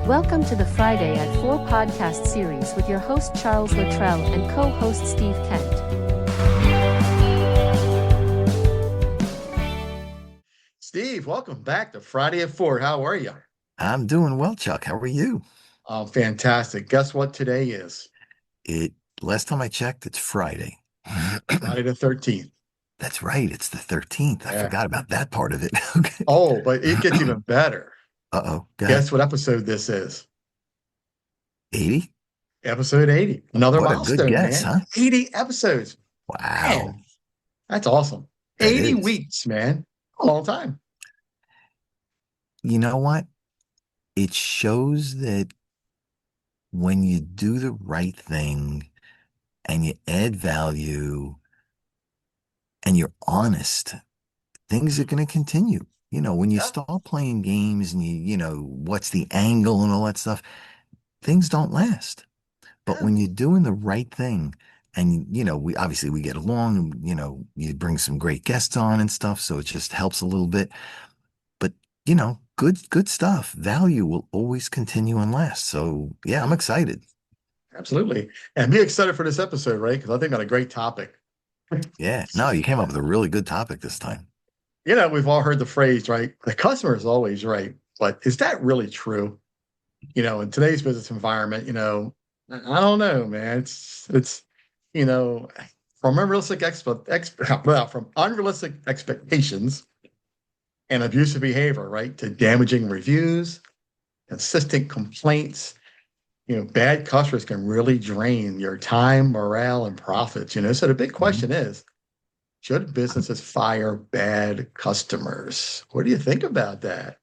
Welcome to the Friday at 4 podcast series with your host Charles Luttrell and co-host Steve Kent. Steve, welcome back to Friday at 4. How are you? I'm doing well, Chuck. How are you? Oh, fantastic. Guess what today is? It last time I checked, it's Friday. Friday the 13th. That's right. It's the 13th. I Yeah. forgot about that part of it. Okay. Oh, but it gets even better. Uh-oh. Go ahead. Guess what episode this is? 80? Episode 80. Another What a good milestone, guess, man. huh? 80 episodes. Wow. Man, that's awesome. That 80 is. weeks, man. A long time. You know what? It shows that when you do the right thing and you add value and you're honest, things are going to continue. When you Yeah. start playing games and what's the angle and all that stuff, things don't last. But Yeah. when you're doing the right thing, and we get along, and you bring some great guests on and stuff, so it just helps a little bit. But good stuff. Value will always continue and last. So yeah, I'm excited. Absolutely. And be excited for this episode, right? Because I think got a great topic. Yeah. No, you came up with a really good topic this time. We've all heard the phrase, right? The customer is always right. But is that really true? In today's business environment, I don't know, man. It's you know, from from unrealistic expectations and abusive behavior, right, to damaging reviews, consistent complaints. Bad customers can really drain your time, morale, and profits. So the big Mhm. question is, should businesses fire bad customers? What do you think about that?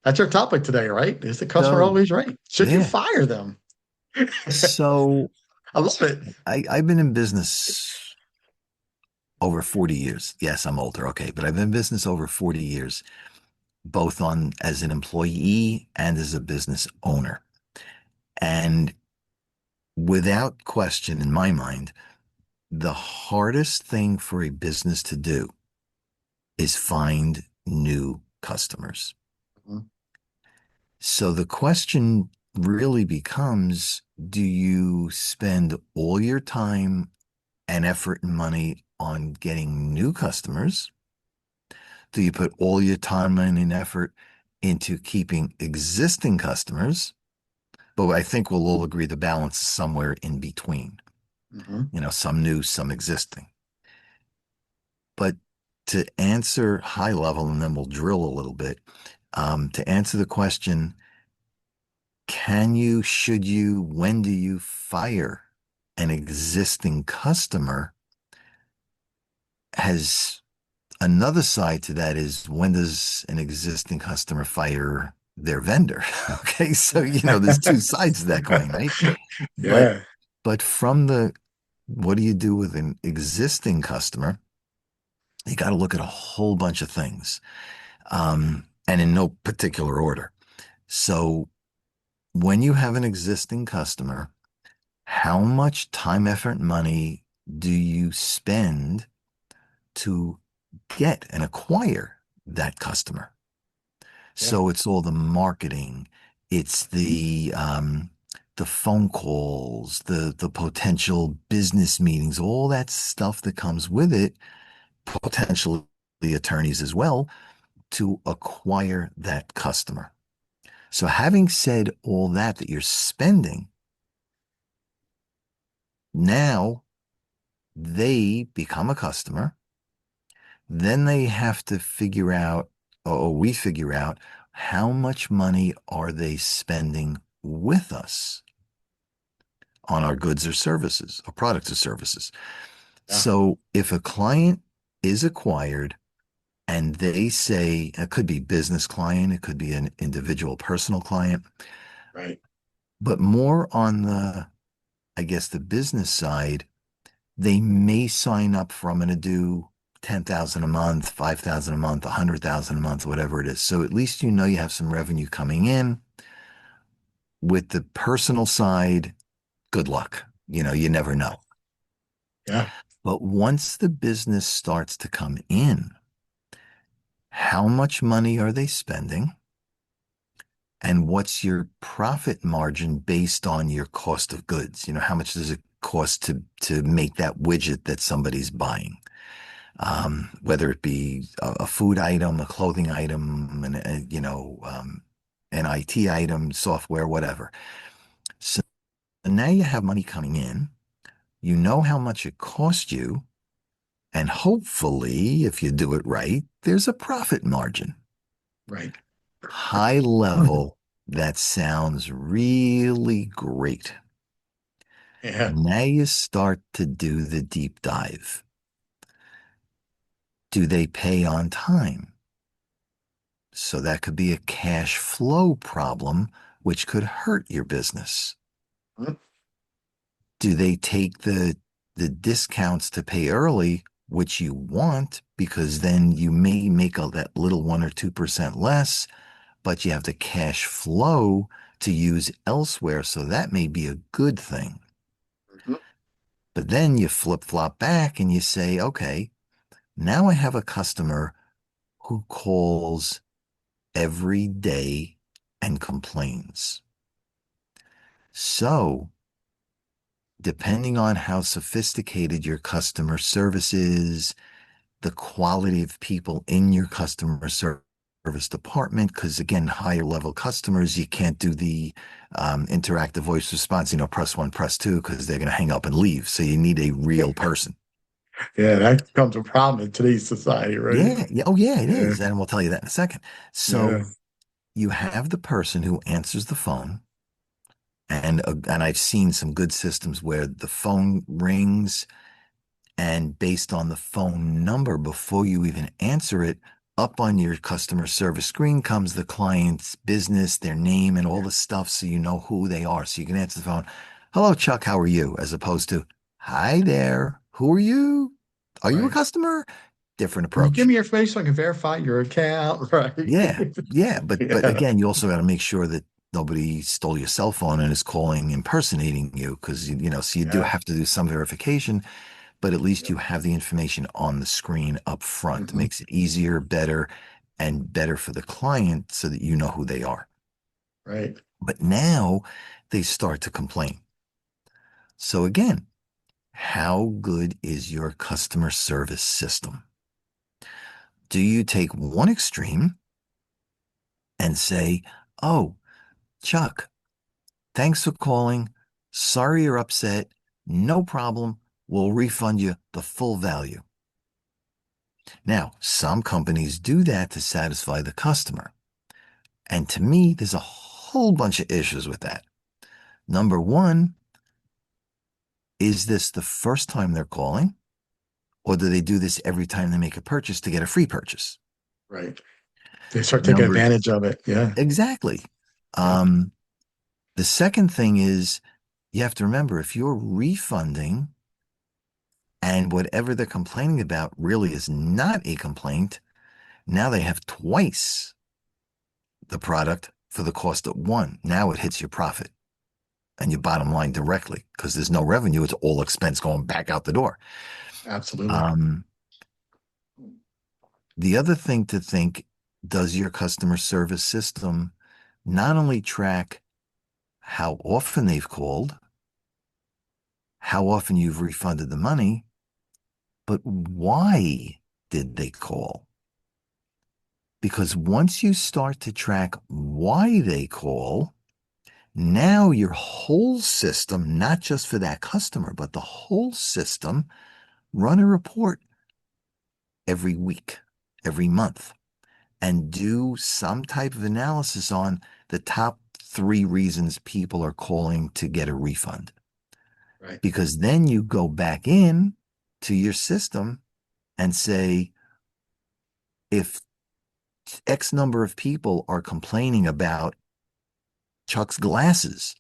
That's our topic today, right? Is the customer So always right? Should you yeah. fire them? So I love it. I've been in business over 40 years. Yes, I'm older, okay, but I've been in business over 40 years, both on as an employee and as a business owner. And without question, in my mind, the hardest thing for a business to do is find new customers. Mhm. So the question really becomes, do you spend all your time and effort and money on getting new customers? Do you put all your time, money, and effort into keeping existing customers? But I think we'll all agree the balance is somewhere in between. Mhm. Some new, some existing. But to answer high level, and then we'll drill a little bit, to answer the question, should you, when do you fire an existing customer? Has another side to that is, when does an existing customer fire their vendor? Okay. So, there's two sides to that coin, right? But, Yeah. but from what do you do with an existing customer? You got to look at a whole bunch of things, and in no particular order. So when you have an existing customer, how much time, effort, and money do you spend to get and acquire that customer? Yeah. So it's all the marketing, it's the phone calls, the potential business meetings, all that stuff that comes with it, potentially the attorneys as well, to acquire that customer. So having said all that you're spending, now they become a customer. Then they have to figure out, or we figure out, how much money are they spending with us on our goods or services, or products or services. Yeah. So if a client is acquired and they say, it could be business client, it could be an individual personal client, Right. but more on I guess, the business side, they may sign up for, I'm going to do 10,000 a month, 5,000 a month, 100,000 a month, whatever it is. So at least you have some revenue coming in. With the personal side, good luck. You never know. Yeah. But once the business starts to come in, how much money are they spending? And what's your profit margin based on your cost of goods? You know, how much does it cost to make that widget that somebody's buying? Whether it be a food item, a clothing item, an IT item, software, whatever. So now you have money coming in. You know how much it cost you. And hopefully, if you do it right, there's a profit margin. Right. High level, that sounds really great. Yeah. Now you start to do the deep dive. Do they pay on time? So that could be a cash flow problem, which could hurt your business. Mhm. Do they take the discounts to pay early, which you want, because then you may make that little 1 or 2% less, but you have the cash flow to use elsewhere. So that may be a good thing. Mhm. But then you flip flop back and you say, okay, now I have a customer who calls every day and complains. So, depending on how sophisticated your customer service is, the quality of people in your customer service department, because again, higher level customers, you can't do the interactive voice response, press one, press two, because they're going to hang up and leave. So you need a real person. Yeah, that becomes a problem in today's society, right? Yeah, yeah, oh yeah, it Yeah, is, and we'll tell you that in a second. yeah, So you have the person who answers the phone, and I've seen some good systems where the phone rings, and based on the phone number, before you even answer it, up on your customer service screen comes the client's business, their name, and all the stuff, so you know who they are. So you can answer the phone, "Hello, Chuck, how are you?" As opposed to, "Hi there, who are you? Are you a right. customer?" Different Can you give approach. me your information so I can verify your account? Right. Yeah, yeah, but Yeah, again, you also got to make sure that nobody stole your cell phone and is calling impersonating you, because so you do yeah, have to do some verification, but at least yep. you have the information on the screen up front. It Hmm. makes it easier, better, and better for the client so that you know who they are. Right. But now they start to complain. So again, how good is your customer service system? Do you take one extreme and say, "Oh, Chuck, thanks for calling. Sorry you're upset. No problem. We'll refund you the full value." Now, some companies do that to satisfy the customer. And to me, there's a whole bunch of issues with that. Number one, is this the first time they're calling? Or do they do this every time they make a purchase to get a free purchase? Right. They start taking Number, advantage of it. Yeah. exactly. Yep. Um, the second thing is you have to remember, if you're refunding and whatever they're complaining about really is not a complaint, now they have twice the product for the cost of one. Now it hits your profit and your bottom line directly, because there's no revenue. It's all expense going back out the door. Absolutely. Um, the other thing to think, does your customer service system not only track how often they've called, how often you've refunded the money, but why did they call? Because once you start to track why they call, now your whole system, not just for that customer, but the whole system, run a report every week, every month, and do some type of analysis on the top 3 reasons people are calling to get a refund. Right. Because then you go back in to your system and say, if X number of people are complaining about Chuck's glasses,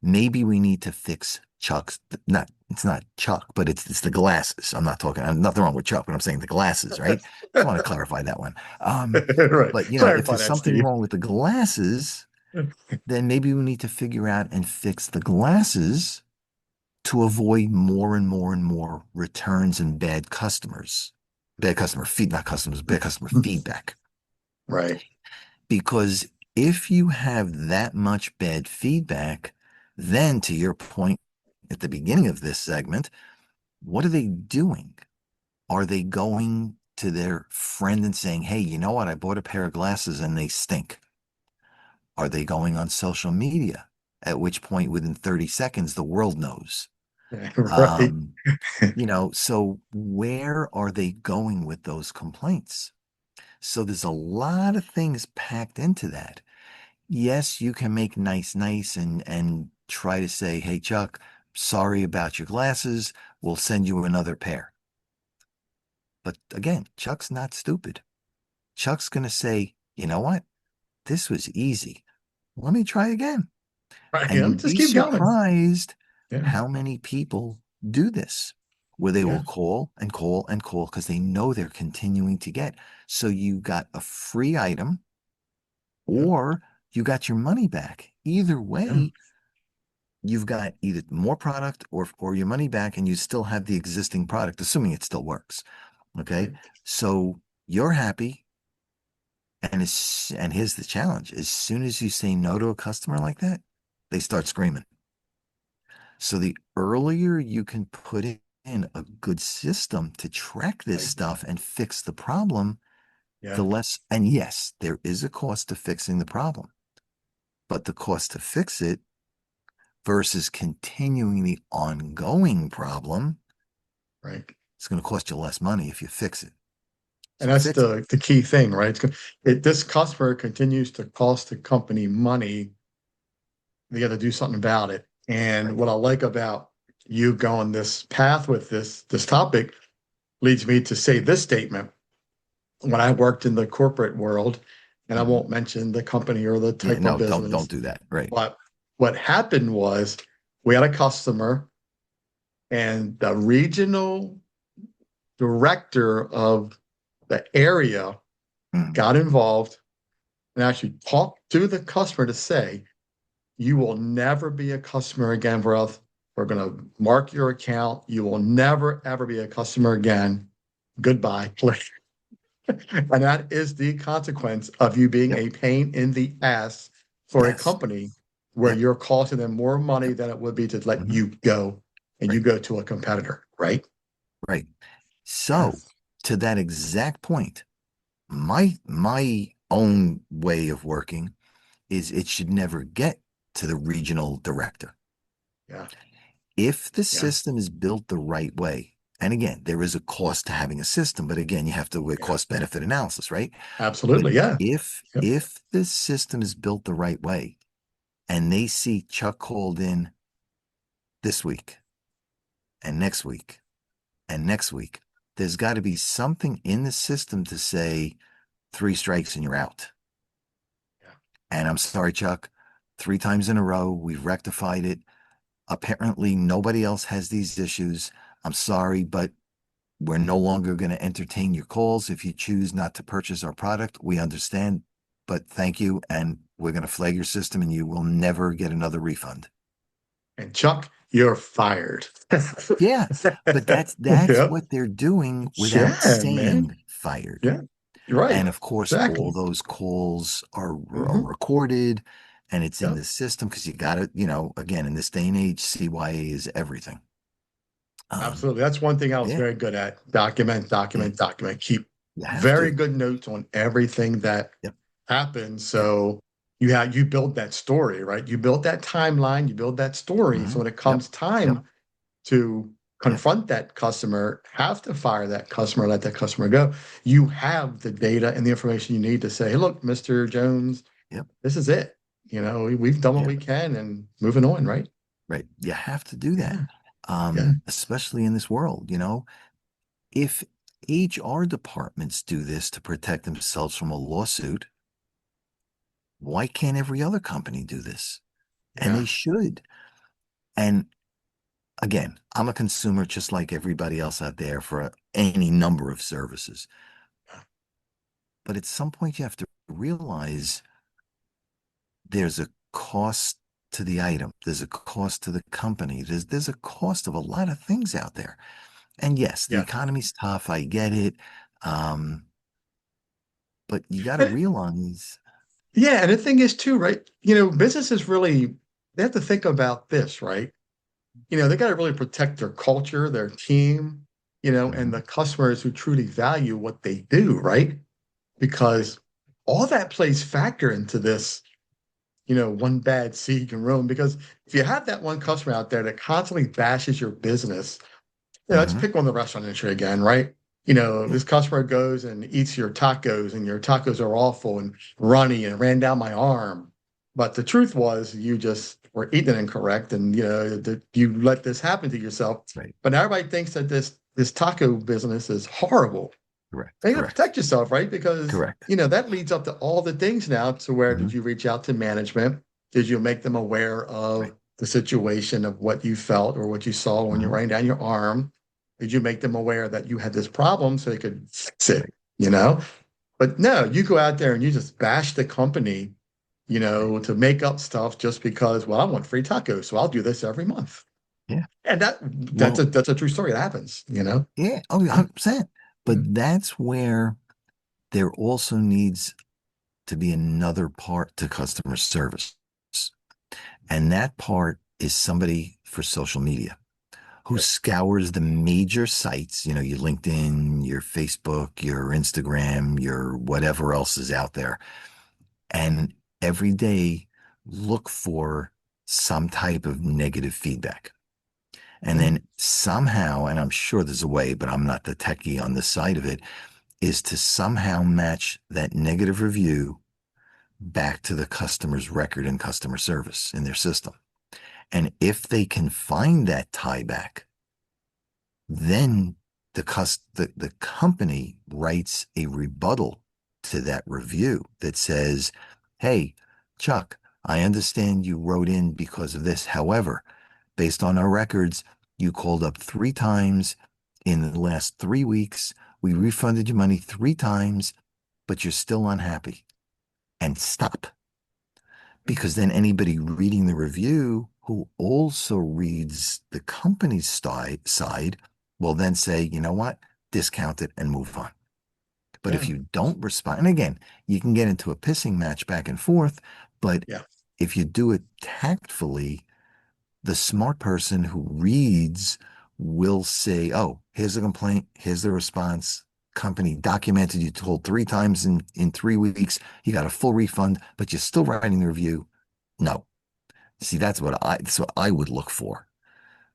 maybe we need to fix Chuck's, not, it's not Chuck, but it's the glasses. I'm nothing wrong with Chuck, but I'm saying the glasses, right? Just want to clarify that one. Right. But if Clarify there's that, something Steve. wrong with the glasses, then maybe we need to figure out and fix the glasses to avoid more and more and more returns and bad customers. Bad customer feed, not customers, bad customer feedback. Right. Because If you have that much bad feedback, then to your point at the beginning of this segment, what are they doing? Are they going to their friend and saying, hey, you know what? I bought a pair of glasses and they stink? Are they going on social media? At which point, within 30 seconds, the world knows. Right. Um, so where are they going with those complaints? So there's a lot of things packed into that. Yes, you can make nice and try to say, hey, Chuck, sorry about your glasses. We'll send you another pair. But again, Chuck's not stupid. Chuck's going to say, you know what? This was easy. Let me try again. Right. And Let me you'd just be keep going. surprised Yeah. how many people do this, where they Yeah. will call and call and call because they know they're continuing to get. So you got a free item Yeah. or you got your money back. Either Yeah. way, you've got either more product or your money back and you still have the existing product, assuming it still works. Okay. Right. So you're happy. And here's the challenge. As soon as you say no to a customer like that, they start screaming. So the earlier you can put in a good system to track this Right. stuff and fix the problem, the Yeah. less, and yes, there is a cost to fixing the problem, but the cost to fix it versus continuing the ongoing problem, Right. it's going to cost you less money if you fix it. And So that's fix it. the key thing, right? This customer continues to cost the company money. They got to do something about it. And what I like about you going this path with this topic leads me to say this statement. When I worked in the corporate world, and I Mhm. won't mention the company or the Yeah, type of no, don't business, do that. Right. but what happened was we had a customer and the regional director of the area Mhm. got involved and actually talked to the customer to say, you will never be a customer again for us. We're going to mark your account. You will never, ever be a customer again. Goodbye. And that is the consequence of you being Yep. a pain in the ass for a Yes. company where Yep. you're costing them more money Yep. than it would be to let Mhm. you go and you Right. go to a competitor, right? Right. Yeah, So to that exact point, my own way of working is it should never get to the regional director. yeah, If the yeah, system is built the right way, and again, there is a cost to having a system, but again, you have to with yeah. cost benefit analysis, right? But Absolutely. Yeah. if Yep. if the system is built the right way and they see Chuck called in this week and next week and next week, there's got to be something in the system to say three strikes and you're out. Yeah. And I'm sorry, Chuck, three times in a row, we've rectified it. Apparently, nobody else has these issues. I'm sorry, but we're no longer going to entertain your calls. If you choose not to purchase our product, we understand, but thank you. And we're going to flag your system and you will never get another refund. And Chuck, you're fired. Yeah, but that's Yep. what they're doing without Yeah, man. saying fired. Yeah. You're right. And of course, all Exactly. those calls are Hmm. recorded and it's in Yep. the system because you got to, again, in this day and age, CYA is everything. Um, Absolutely. That's one thing I was yeah, very good at. Document, yeah, document, document. Keep you have very to. good notes on everything that Yep, happens. yep, So you build that story, right? You build that timeline, you build that story. So when it yep, comes yep, time to yep, confront that customer, have to fire that customer, let that customer go, you have the data and the information you need to say, hey, look, Mr. Jones, yep, this is it. We've done what yep. we can and moving on, right? Right. You have to do that. Yeah. Yeah. Especially in this world, if HR departments do this to protect themselves from a lawsuit, why can't every other company do this? And Yeah. they should. And again, I'm a consumer just like everybody else out there for any number of services. But at some point, you have to realize there's a cost to the item, there's a cost to the company, there's a cost of a lot of things out there. And yes, the Yeah. economy's tough. I get it. Um, but you got to And realize. Yeah, and the thing is too, right? Businesses really they have to think about this, right? They got to really protect their culture, their team, and Hmm. the customers who truly value what they do, right? Right. Because all that plays factor into this, one bad seed can ruin. Because if you have that one customer out there that constantly bashes your business, let's Hmm. pick on the restaurant industry again, right? Yeah. This customer goes and eats your tacos, and your tacos are awful and runny and ran down my arm. But the truth was, you just were eating incorrect, and you let this happen to yourself. Right. But now everybody thinks that this taco business is horrible. Correct. And you got to Correct. protect yourself, right? Because Correct. that leads up to all the things now. To where did Hmm. you reach out to management? Did you make them aware Right. of the situation of what you felt or what you saw when you're Hmm. running down your arm? Did you make them aware that you had this problem so they could fix it? Right. You know? But no, you go out there and you just bash the company, Right. to make up stuff just because, well, I want free tacos, so I'll do this every month. Yeah. And that's a Well, that's a true story. It happens. yeah. Oh, 100%. But Yeah. that's where there also needs to be another part to customer service. And that part is somebody for social media who Yep. scours the major sites, your LinkedIn, your Facebook, your Instagram, your whatever else is out there, and every day look for some type of negative feedback. And Yeah. then somehow, and I'm sure there's a way, but I'm not the techie on this side of it, is to somehow match that negative review back to the customer's record in customer service in their system. And if they can find that tie back, then the company writes a rebuttal to that review that says, hey, Chuck, I understand you wrote in because of this. However, based on our records, you called up 3 times in the last 3 weeks. We refunded your money 3 times, but you're still unhappy. And stop. Because then anybody reading the review who also reads the company's side will then say, you know what, discount it and move on. But if Yeah. you don't respond, and again, you can get into a pissing match back and forth, but Yeah. if you do it tactfully, the smart person who reads will say, oh, here's the complaint, here's the response. Company documented you told 3 times in 3 weeks, you got a full refund, but you're still writing the review. No. See, that's what I would look for.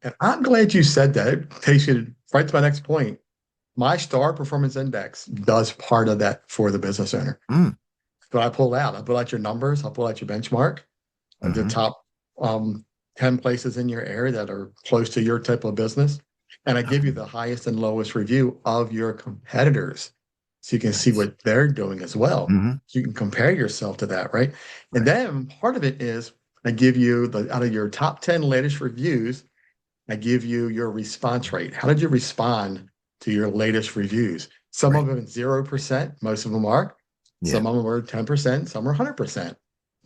And I'm glad you said that. It takes you right to my next point. My star performance index does part of that for the business owner. Mm, So I pull out. I pull out your numbers. I pull out your benchmark of the hmm. top um, 10 places in your area that are close to your type of business. And I give you Okay. the highest and lowest review of your competitors. So you can see Nice. what they're doing as well. Hmm. So you can compare yourself to that, right? And Right. then part of it is I give you out of your top 10 latest reviews, I give you your response rate. How did you respond to your latest reviews? Some of Right. them 0%, most of them are. Yeah. Some of them are 10%, some are 100%.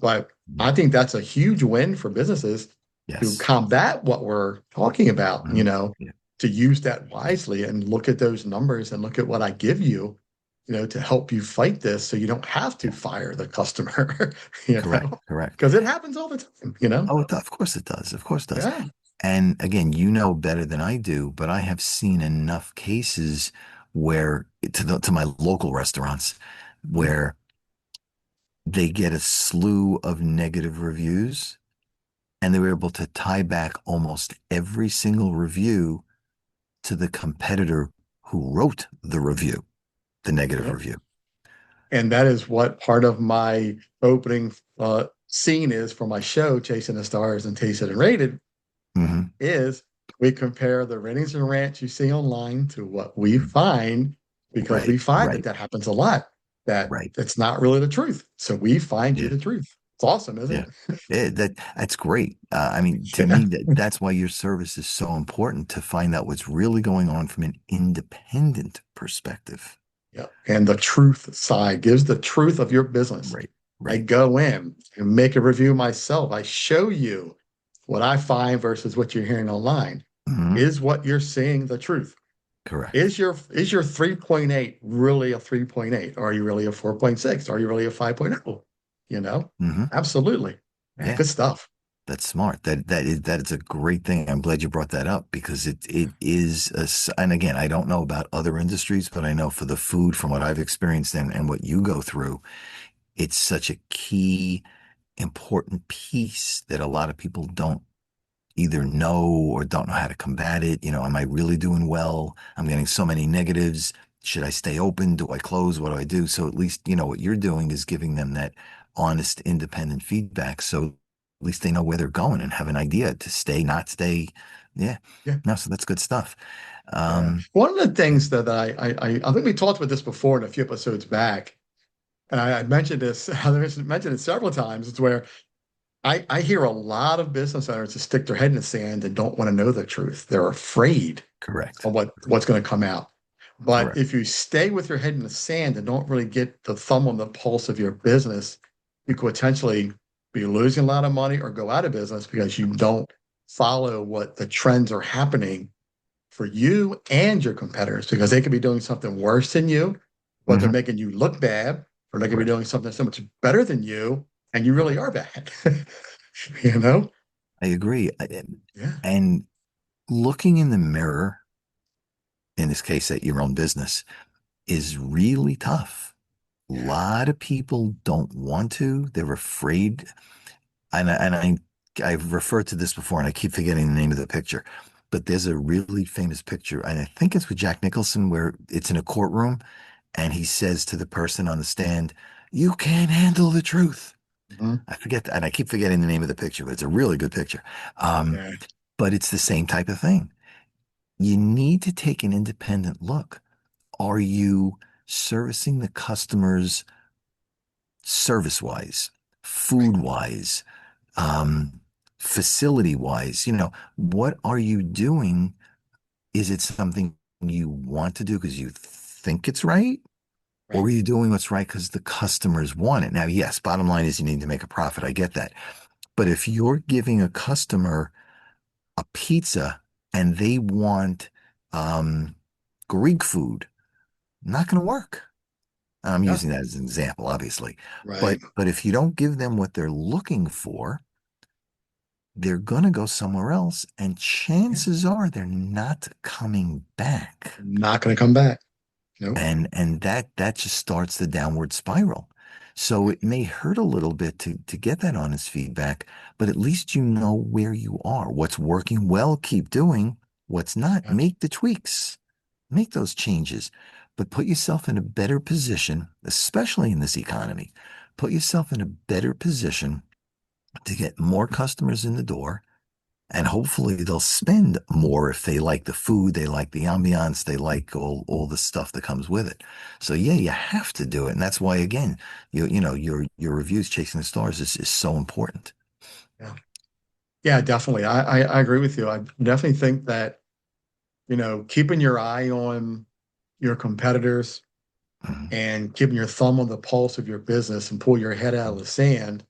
But Mhm. I think that's a huge win for businesses to Yes. combat what we're talking about, Hmm. Yeah. to use that wisely and look at those numbers and look at what I give you, to help you fight this so you don't have to Yeah. fire the customer, Correct. Correct. because it happens all the time. Oh, of course it does. Of course it does. Yeah. And again, you know better than I do, but I have seen enough cases where to my local restaurants where they get a slew of negative reviews and they were able to tie back almost every single review to the competitor who wrote the review, the negative Yeah. review. And that is what part of my opening scene is for my show, Chasing the Stars and Tasted and Rated, Hmm. is we compare the ratings and rants you see online to what we find, because we Right, find that right, that happens a lot, that right. it's not really the truth. So we find you Yeah, the truth. It's awesome, yeah. isn't Yeah, that's great. I mean, to it? me, that's why your service is so important to find out what's really going on from an independent perspective. Yeah. And the truth side gives the truth of your business. Right, I right. go in and make a review myself. I show you what I find versus what you're hearing online. Hmm. Is what you're seeing the truth? Correct. Is your 3.8 really a 3.8? Are you really a 4.6? Are you really a 5.0? you know? Hmm. Absolutely. Man, Yeah. good stuff. That's smart. That is a great thing. I'm glad you brought that up because it is and again, I don't know about other industries, but I know for the food, from what I've experienced and what you go through, it's such a key, important piece that a lot of people don't either know or don't know how to combat it. Am I really doing well? I'm getting so many negatives. Should I stay open? Do I close? What do I do? So at least, what you're doing is giving them that honest, independent feedback. So at least they know where they're going and have an idea to stay, not stay. Yeah. Yeah. No, so that's good stuff. Yeah. Um, One of the yeah, things that I think we talked about this before in a few episodes back, and I mentioned this, I mentioned it several times. It's where I hear a lot of business owners just stick their head in the sand and don't want to know the truth. They're afraid correct. of what's going to come out. But Correct. if you stay with your head in the sand and don't really get the thumb on the pulse of your business, you could potentially be losing a lot of money or go out of business because you don't follow what the trends are happening for you and your competitors, because they could be doing something worse than you, but they're Hmm. making you look bad, or they could be Correct. doing something so much better than you, and you really are bad. You know? I agree. Yeah. And looking in the mirror, in this case, at your own business, is really tough. A lot of people don't want to. They're afraid. I've referred to this before, and I keep forgetting the name of the picture. But there's a really famous picture, and I think it's with Jack Nicholson, where it's in a courtroom, and he says to the person on the stand, "You can't handle the truth." Mhm. I forget, and I keep forgetting the name of the picture, but it's a really good picture. Um, Yeah. but it's the same type of thing. You need to take an independent look. Are you servicing the customers service wise, Right. food wise, um, facility wise? What are you doing? Is it something you want to do because you think it's right? Or Right. are you doing what's right because the customers want it? Now, yes, bottom line is you need to make a profit. I get that. But if you're giving a customer a pizza and they want um, Greek food, not going to work. I'm Yeah. using that as an example, obviously. Right. But if you don't give them what they're looking for, they're going to go somewhere else, and Yeah. chances are they're not coming back. Not going to come back. Nope. And that just starts the downward spiral. So Right. it may hurt a little bit to get that honest feedback, but at least you know where you are. What's working well, keep doing. What's not, Yeah. make the tweaks, make those changes, but put yourself in a better position, especially in this economy. Put yourself in a better position to get more customers in the door, and hopefully they'll spend more if they like the food, they like the ambiance, they like all the stuff that comes with it. So yeah, you have to do it. And that's why again, your reviews chasing the stars is so important. Yeah. Yeah, definitely. I agree with you. I definitely think that, keeping your eye on your competitors Mhm. and keeping your thumb on the pulse of your business and pull your head out of the sand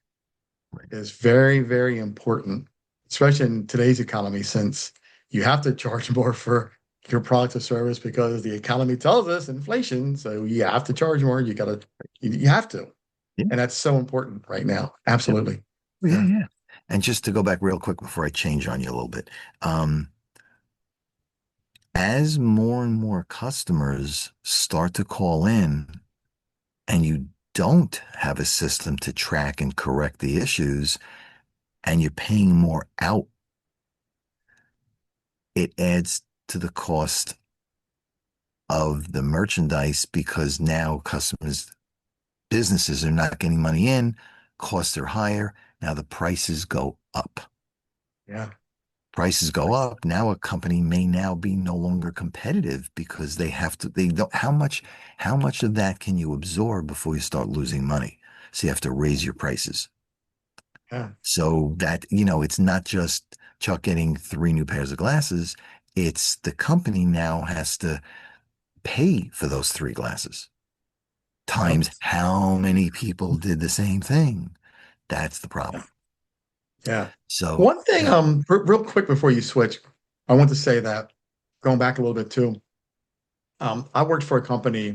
Right. is very, very important, especially in today's economy, since you have to charge more for your product or service because the economy tells us inflation. So you have to charge more. You have to. Yeah. And that's so important right now. Yep. Absolutely. Yeah, Yeah. yeah. And just to go back real quick before I change on you a little bit, um, as more and more customers start to call in and you don't have a system to track and correct the issues, and you're paying more out, it adds to the cost of the merchandise because now businesses are not getting money in, costs are higher. Now the prices go up. Yeah. Prices go up. Now a company may now be no longer competitive because they don't, how much of that can you absorb before you start losing money? So you have to raise your prices. Yeah. So that, it's not just Chuck getting three new pairs of glasses. It's the company now has to pay for those three glasses Yep. times how many people did the same thing. That's the Yeah. problem. Yeah. So, One thing, yeah. real quick before you switch, I want to say that going back a little bit too, I worked for a company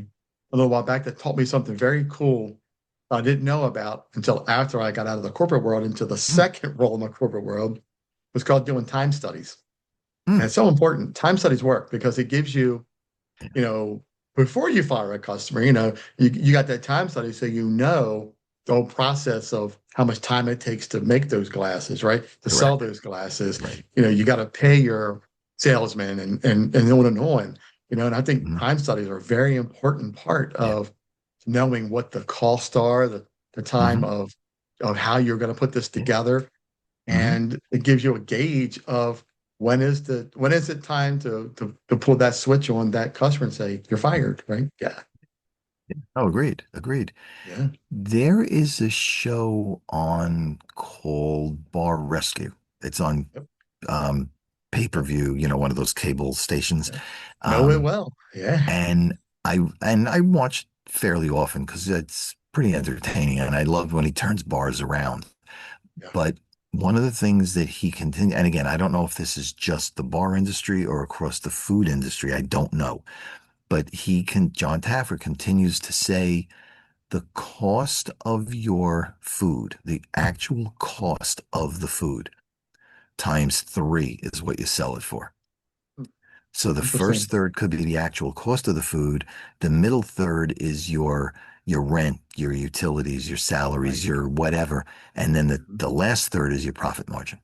a little while back that taught me something very cool. I didn't know about until after I got out of the corporate world into the Mm, second role in the corporate world was called doing time studies. And mm. it's so important. Time studies work because it gives you, Yeah. you know, before you fire a customer, you got that time study so you know the whole process of how much time it takes to make those glasses, right? To sell Correct. those glasses. Right. You got to pay your salesman and on and on. And I think Mm, time studies are a very important part yeah. of knowing what the costs are, the time Hmm. of how you're going to put this Yeah. together, Hmm. and it gives you a gauge of when is it time to pull that switch on that customer and say you're fired, right? Yeah, Oh, agreed. Agreed. yeah, There is a show on called Bar Rescue. It's on yep, um, yep, pay-per-view, one of those cable stations. yeah. Know it Um, well. Yeah, and I watch fairly often because it's pretty entertaining, and I love when he turns bars around. yeah, But one of the things that he continue, and again, I don't know if this is just the bar industry or across the food industry. I don't know, but John Taffer continues to say the cost of your food, the actual cost of the food times three is what you sell it for. So the first interesting. third could be the actual cost of the food. The middle third is your rent, your utilities, your Right. salaries, your whatever. And then the, Mhm. the last third is your profit margin.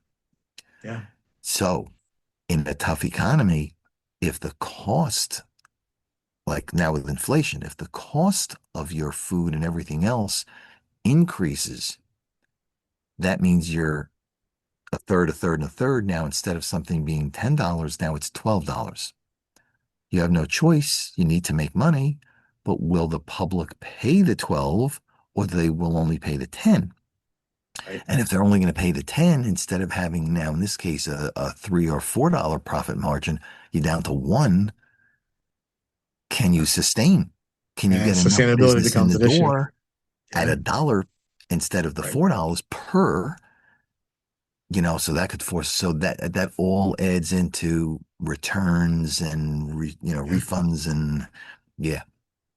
Yeah, So in a tough economy, if the cost, like now with inflation, if the cost of your food and everything else increases, that means you're a third, a third, and a third. Now, instead of something being $10, now it's $12. You have no choice. You need to make money, but will the public pay the 12 or they will only pay the 10? right. And if they're only going to pay the 10, instead of having now, in this case, a $3 or $4 profit margin, you're down to one. Can you Yeah. sustain? Can you And get enough sustainability business in becomes the an issue. door at Yeah, a dollar instead of the right. $4 per? So that could force, so that all adds into returns and Yeah, refunds and yeah.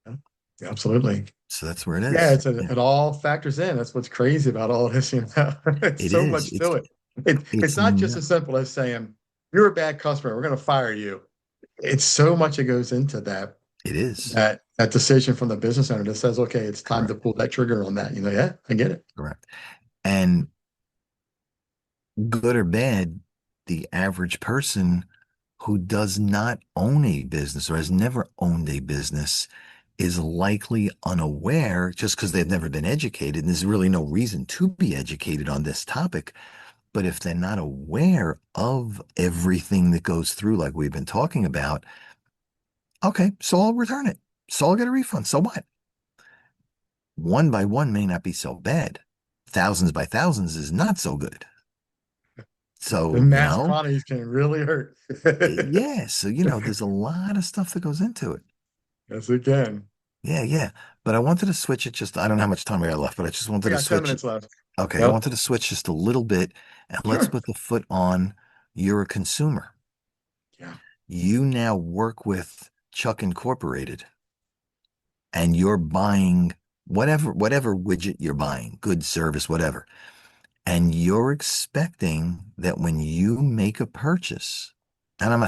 yeah, yeah, absolutely. So that's where it Yeah, is. Yeah, it all factors in. That's what's crazy about all this. It's it so is. much to it. It's It's not just not, as simple as saying you're a bad customer. We're going to fire you. It's so much that goes into it is. that decision from the business owner that says, okay, it's time to Correct. pull that trigger on that. Yeah, I get it. Correct. And good or bad, the average person who does not own a business or has never owned a business is likely unaware just because they've never been educated. And there's really no reason to be educated on this topic. But if they're not aware of everything that goes through, like we've been talking about, okay, so I'll return it. So I'll get a refund. So what? One by one may not be so bad. Thousands by thousands is not so good. The So, mass quantities can really hurt. yeah. So, there's a lot of stuff that goes into it. Yes, it can. Yeah, yeah. But I wanted to switch it just, I don't know how much time we got left, but I just wanted We to got 10 switch it. minutes left. Okay, I Yep. wanted to switch just a little bit and let's Sure. put the foot on you're a consumer. Yeah. You now work with Chuck Incorporated and you're buying whatever widget you're buying, good service, whatever. And you're expecting that when you make a purchase, and I'm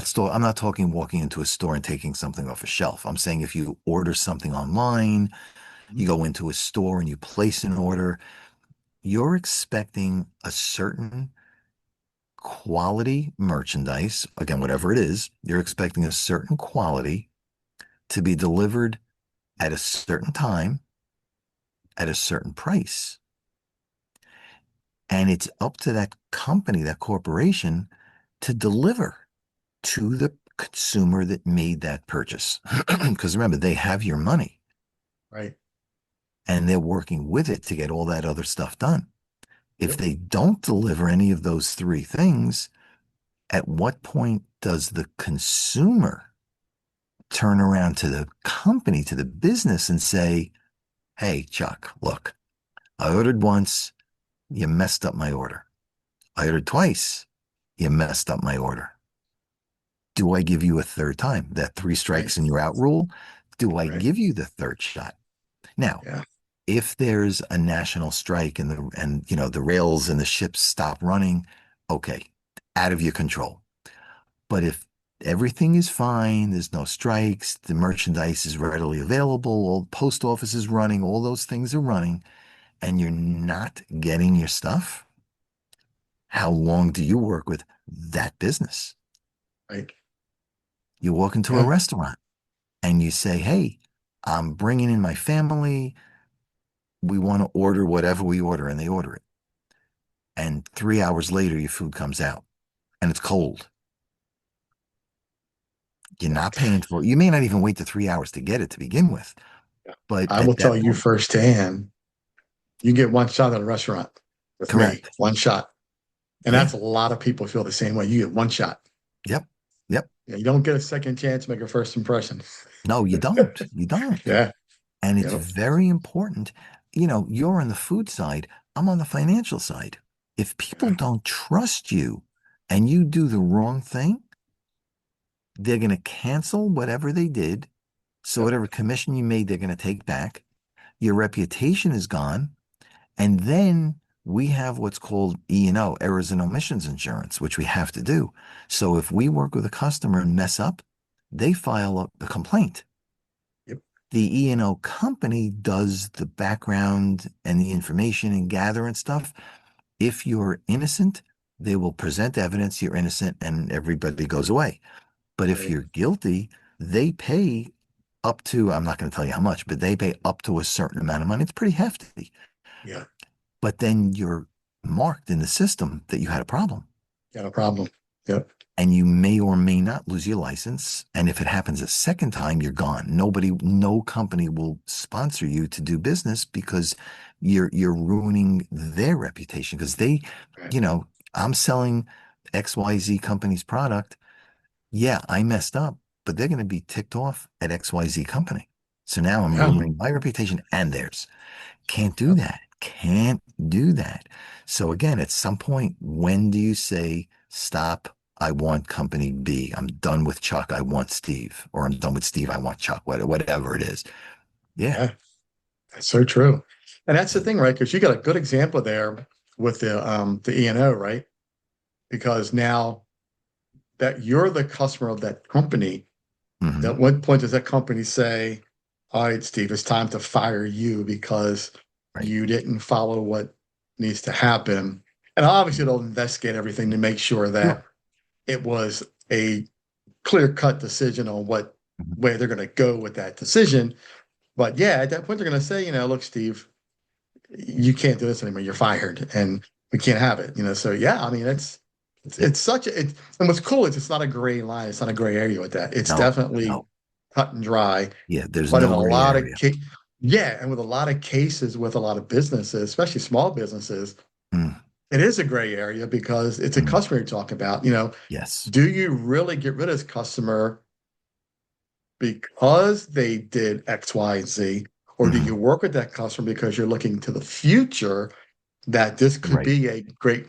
not talking walking into a store and taking something off a shelf. I'm saying if you order something online, you go into a store and you place an order, you're expecting a certain quality merchandise, again, whatever it is, you're expecting a certain quality to be delivered at a certain time at a certain price. And it's up to that company, that corporation, to deliver to the consumer that made that purchase. Because remember, they have your money Right. and they're working with it to get all that other stuff done. If Yep. they don't deliver any of those three things, at what point does the consumer turn around to the company, to the business, and say, hey, Chuck, look, I ordered once, you messed up my order. I ordered twice, you messed up my order. Do I give you a third time? That three Right. strikes and you're out rule? Do I Right. give you the third shot? Now, Yeah. If there's a national strike and the rails and the ships stop running, okay, out of your control. But if everything is fine, there's no strikes, the merchandise is readily available, all the post office is running, all those things are running, and you're not getting your stuff, how long do you work with that business? Right. You walk into a Yeah. restaurant and you say, "Hey, I'm bringing in my family. We want to order whatever we order," and they order it. And 3 hours later, your food comes out and it's cold. You're Yeah. not paying for it. You may not even wait the 3 hours to get it to begin with. Yeah. But I will at tell that you point, firsthand, you get one shot at a restaurant with me, correct. one shot. And Yeah. that's a lot of people feel the same way. You get one shot. Yep. Yep. Yeah, you don't get a second chance to make a first impression. No, you don't. You don't. Yeah. And it's Yep. very important. You're on the food side, I'm on the financial side. If people Yeah. don't trust you and you do the wrong thing, they're going to cancel whatever they did. So Yep. whatever commission you made, they're going to take back. Your reputation is gone. And then we have what's called E&O, errors and omissions insurance, which we have to do. So if we work with a customer and mess up, they file a complaint. Yep. The E&O company does the background and the information and gather and stuff. If you're innocent, they will present evidence you're innocent and everybody goes away. But if Right. you're guilty, they pay up to, I'm not going to tell you how much, but they pay up to a certain amount of money. It's pretty hefty. Yeah. But then you're marked in the system that you had a problem. Got a problem. Yep. And you may or may not lose your license. And if it happens a second time, you're gone. No company will sponsor you to do business because you're ruining their reputation. Because Right. you know, I'm selling XYZ company's product. Yeah, I messed up, but they're going to be ticked off at XYZ company. So now I'm Yeah. ruining my reputation and theirs. Can't do Yep. that. Can't do that. So again, at some point, when do you say, stop? I want company B. I'm done with Chuck. I want Steve. Or I'm done with Steve. I want Chuck. Whatever it is. Yeah. Yeah. That's so true. And that's the thing, right? Because you got a good example there with the E&O, right? Because now that you're the customer of that company, Hmm. at what point does that company say, all right, Steve, it's time to fire you because Right. you didn't follow what needs to happen? And obviously, they'll investigate everything to make sure Sure. that it was a clear-cut decision on what Mhm. way they're going to go with that decision. But yeah, at that point, they're going to say, look, Steve, you can't do this anymore. You're fired, and we can't have it. So yeah, I mean, Yep. it's such a and what's cool is it's not a gray line. It's not a gray area with that. It's No, definitely no. cut and dry. Yeah, there's But in no a gray lot of area. yeah, and with a lot of cases with a lot of businesses, especially small businesses, Mm, it is a gray area because it's a mm, customer you talk about. yes. Do you really get rid of this customer because they did X, Y, and Z, or do Hmm. you work with that customer because you're looking to the future that this could Right, be a great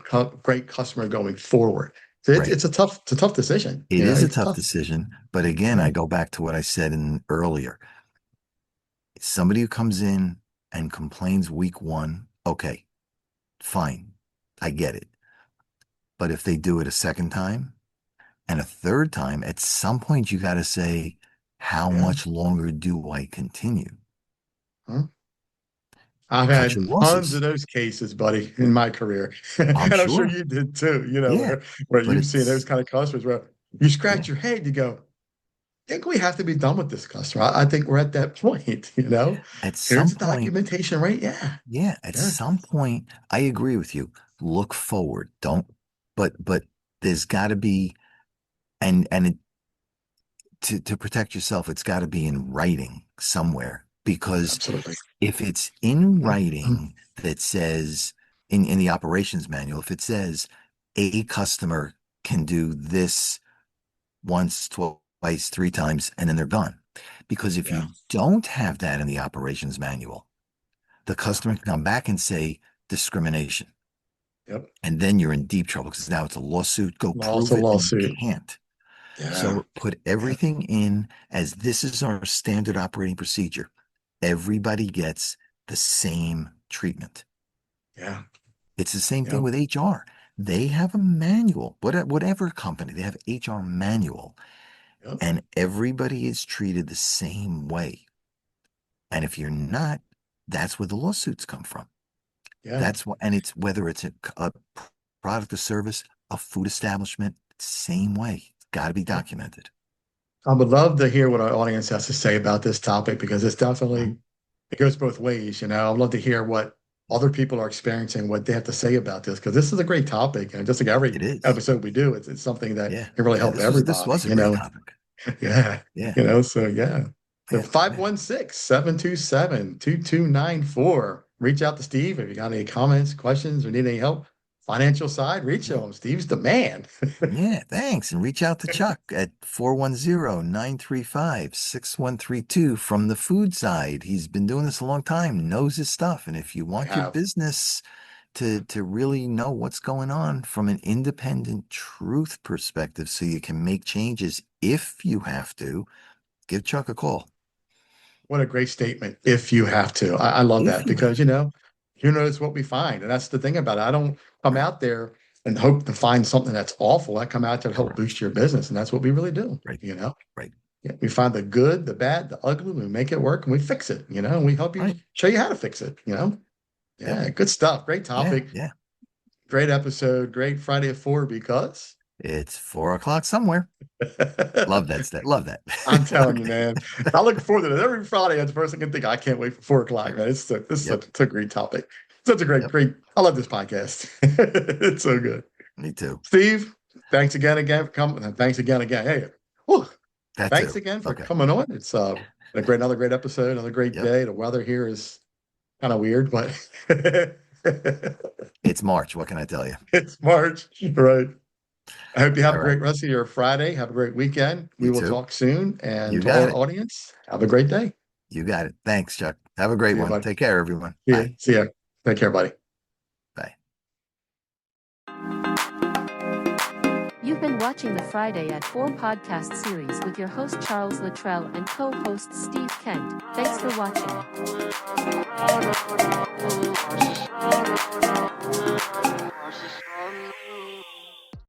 customer going forward? So it's right. it's a tough decision. It is a It's tough tough. decision. But again, Yeah. I go back to what I said in earlier. Somebody who comes in and complains week one, okay, fine. I get it. But if they do it a second time and a third time, at some point you got to say, how Yeah. much longer do I continue? Huh? I've Cut had your tons of losses. those cases, buddy, in my career. I'm And I'm sure sure. you did too, Yeah. where But you've seen those it's, kind of customers where you yeah, scratch your head, you go, I think we have to be done with this customer. I think we're at that point. at Here's some the point, documentation, right? Yeah. yeah, at Yeah. some point, I agree with you. Look forward. Don't, but there's got to be, and to protect yourself, it's got to be in writing somewhere. Because Absolutely. if it's in Mhm. writing that says in the operations manual, if it says a customer can do this once, twice, three times, and then they're done. Because if Yeah. you don't have that in the operations manual, the Yeah. customer can come back and say discrimination. Yep. And then you're in deep trouble because now it's a lawsuit. Go Loss prove of it, and you lawsuit. can't. Yeah. So put Yeah. everything in as this is our standard operating procedure. Everybody gets the same treatment. Yeah. It's the same thing Yep. with HR. They have a manual, whatever company, they have HR manual, Yep. and everybody is treated the same way. And if you're not, that's where the lawsuits come from. Yeah. That's what, and it's whether it's a product or service, a food establishment, same way. It's got to be documented. I would love to hear what our audience has to say about this topic because it's definitely, Mhm. it goes both ways. I'd love to hear what other people are experiencing, what they have to say about this, because this is a great topic. And just like every It is. episode we do, it's something that Yeah. can really Yeah. help This everybody, was a great topic. Yeah. Yeah. So yeah. So Yeah. 516-727-2294. Reach out to Steve if you got any comments, questions, or need any help. Financial side, reach Yeah. him. Steve's the man. Yeah, thanks. And reach out to Chuck at 410-935-6132 from the food side. He's been doing this a long time, knows his stuff. And if you I want your have. business to really know what's going on from an independent truth perspective so you can make changes if you have to, give Chuck a call. What a great statement. If you have to. I love If that you because, have to. who knows what we find. And that's the thing about it. I don't come Right. out there and hope to find something that's awful. I come out there to help Correct. boost your business. And that's what we really do. Right. Right. Yeah, we find the good, the bad, the ugly, we make it work and we fix it, and we help you Right. show you how to fix it. Yep. Yeah, good stuff. Great Yeah. topic. Yeah. Great episode. Great Friday at 4 because It's 4 o'clock somewhere. Love that. Love that. I'm telling you, Okay. man. I look forward to it. Every Friday, that's the first thing I can think. I can't wait for 4 o'clock, man. It's Yep. such a great topic. Such a great, Yep. great. I love this podcast. It's so good. Me too. Steve, thanks again for coming. Thanks again. Hey, whew, That thanks too. again for Okay. coming on. It's another great episode, another great Yep. day. The weather here is kind of weird, but It's March. What can I tell you? it's March, right? I hope you have All a right. great rest of your Friday. Have a great weekend. We You will too. talk soon. And You to got our it. audience, have a great day. You got it. Thanks, Chuck. Have a great See you, one. buddy. Take care, everyone. See ya. Bye. See ya. Take care, buddy. Bye. You've been watching the Friday at 4 podcast series with your host Charles Luttrell and co-host Steve Kent. Thanks for watching.